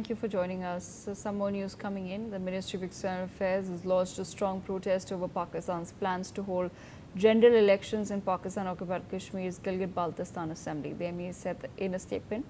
Thank you for joining us. Some more news coming in. The Ministry of External Affairs has lodged a strong protest over Pakistan's plans to hold general elections in Pakistan-occupied Kashmir's Gilgit-Baltistan Assembly. The MEA said in a statement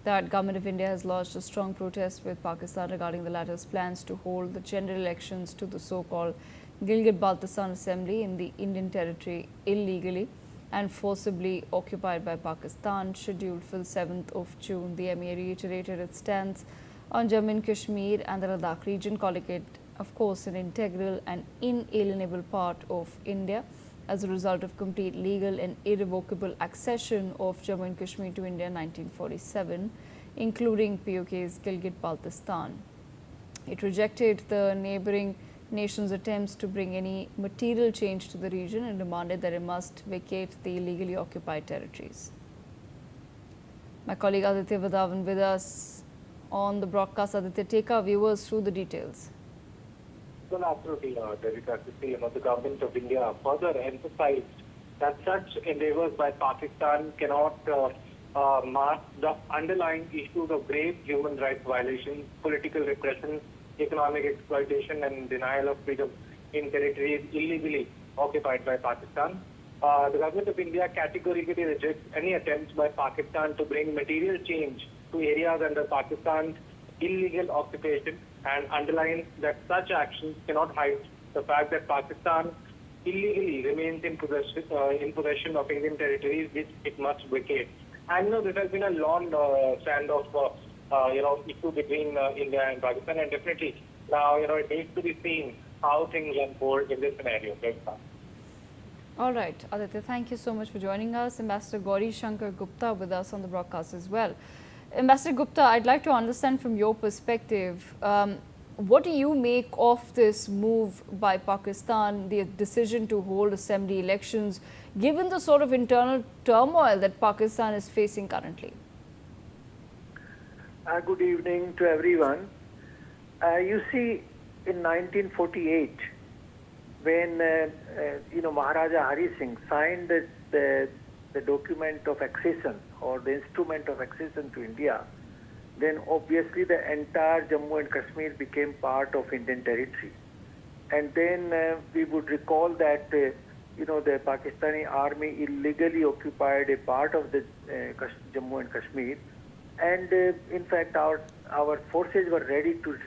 that Government of India has lodged a strong protest with Pakistan regarding the latter's plans to hold the general elections to the so-called Gilgit-Baltistan Assembly in the Indian territory illegally and forcibly occupied by Pakistan, scheduled for the 7th of June. The MEA reiterated its stance on Jammu and Kashmir and the Ladakh region, calling it, of course, an integral and inalienable part of India as a result of complete legal and irrevocable accession of Jammu and Kashmir to India in 1947, including POK's Gilgit-Baltistan. It rejected the neighbouring nation's attempts to bring any material change to the region and demanded that it must vacate the illegally occupied territories. My colleague Aditya Vadavan with us on the broadcast. Aditya, take our viewers through the details. Well, absolutely, Devika. The government of India further emphasized that such endeavors by Pakistan cannot mask the underlying issues of grave human rights violations, political repression, economic exploitation and denial of freedom in territories illegally occupied by Pakistan. The government of India categorically rejects any attempts by Pakistan to bring material change to areas under Pakistan's illegal occupation and underlines that such actions cannot hide the fact that Pakistan illegally remains in possession of Indian territories which it must vacate. And this has been a long standoff issue between India and Pakistan, and definitely now it needs to be seen how things unfold in this scenario. All right, Aditya, thank you so much for joining us. Ambassador Gauri Shankar Gupta with us on the broadcast as well. Ambassador Gupta, I'd like to understand from your perspective, what do you make of this move by Pakistan, the decision to hold assembly elections, given the sort of internal turmoil that Pakistan is facing currently? Good evening to everyone. You see, in 1948, when Maharaja Hari Singh signed the document of accession or the instrument of accession to India, then obviously the entire Jammu and Kashmir became part of Indian territory. And then we would recall that the Pakistani army illegally occupied a part of the Jammu and Kashmir. And in fact, our forces were ready to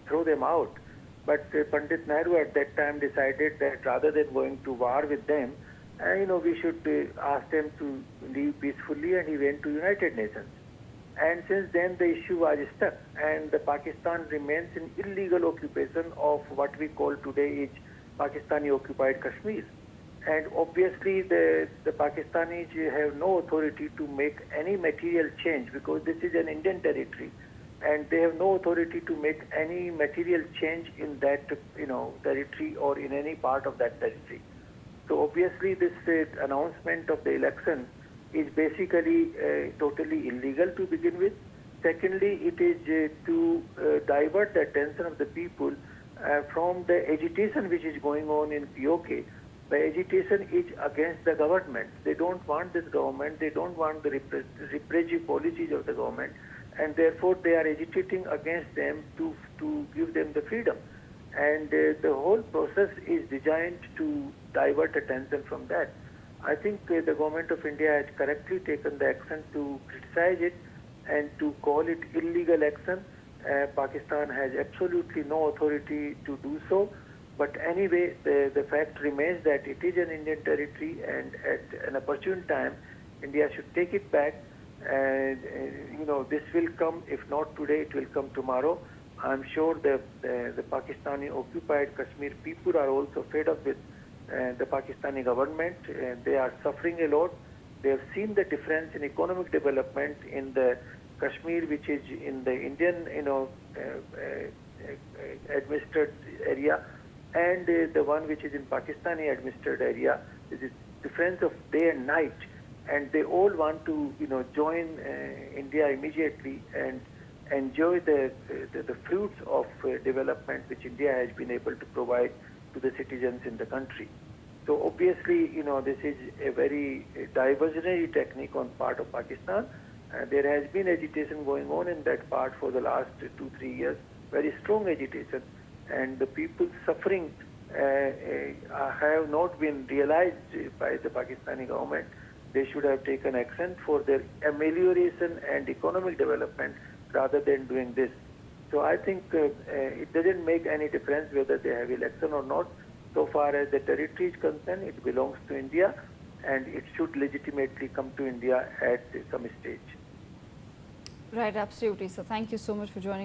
throw them out. But Pandit Nehru at that time decided that rather than going to war with them, we should ask them to leave peacefully, and he went to United Nations. And since then, the issue was stuck, and the Pakistan remains in illegal occupation of what we call today is Pakistani occupied Kashmir. And obviously, the Pakistanis have no authority to make any material change because this is an Indian territory, and they have no authority to make any material change in that territory or in any part of that territory. So obviously, this announcement of the election is basically totally illegal to begin with. Secondly, it is to divert the attention of the people from the agitation which is going on in POK. The agitation is against the government. They don't want this government. They don't want the repressive policies of the government, and therefore they are agitating against them to give them the freedom. And the whole process is designed to divert attention from that. I think the government of India has correctly taken the action to criticize it and to call it illegal action. Pakistan has absolutely no authority to do so. But anyway, the fact remains that it is an Indian territory, and at an opportune time, India should take it back. And this will come, if not today, it will come tomorrow. I'm sure the Pakistani occupied Kashmir people are also fed up with the Pakistani government. They are suffering a lot. They have seen the difference in economic development in the Kashmir, which is in the Indian, administered area, and the one which is in Pakistani administered area. There is a difference of day and night, and they all want to, join India immediately and enjoy the fruits of development which India has been able to provide to the citizens in the country. So obviously, this is a very diversionary technique on part of Pakistan, There has been agitation going on in that part for the last 2-3 years, very strong agitation, and the people's suffering have not been realized by the Pakistani government. They should have taken action for their amelioration and economic development rather than doing this. So I think it doesn't make any difference whether they have election or not. So far as the territory is concerned, it belongs to India, and it should legitimately come to India at some stage. Right, absolutely. So thank you so much for joining